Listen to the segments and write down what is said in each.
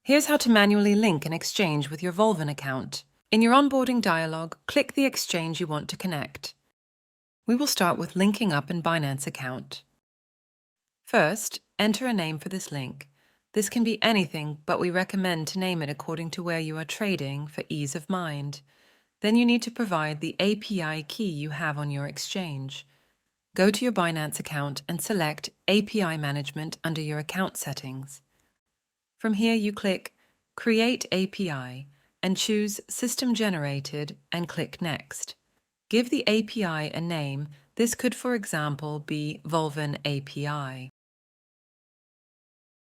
Here's how to manually link an exchange with your Volven account. In your onboarding dialog, click the exchange you want to connect. We will start with linking up an Binance account. First, enter a name for this link. This can be anything, but we recommend to name it according to where you are trading for ease of mind. Then you need to provide the API key you have on your exchange. Go to your Binance account and select API Management under your account settings. From here you click Create API and choose System Generated and click Next. Give the API a name. This could, for example, be Volven API.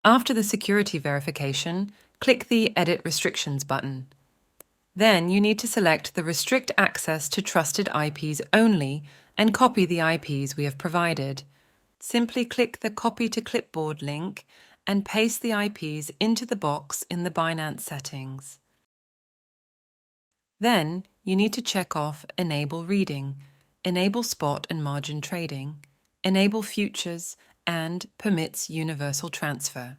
After the security verification, click the Edit Restrictions button. Then you need to select the Restrict Access to Trusted IPs Only and copy the IPs we have provided. Simply click the Copy to Clipboard link and paste the IPs into the box in the Binance settings. Then you need to check off Enable Reading, Enable Spot and Margin Trading, Enable Futures, and Permits Universal Transfer.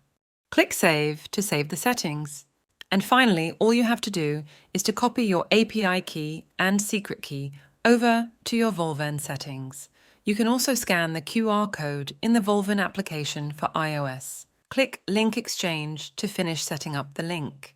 Click Save to save the settings. And finally, all you have to do is to copy your API key and secret key over to your Volven settings. You can also scan the QR code in the Volven application for iOS. Click Link Exchange to finish setting up the link.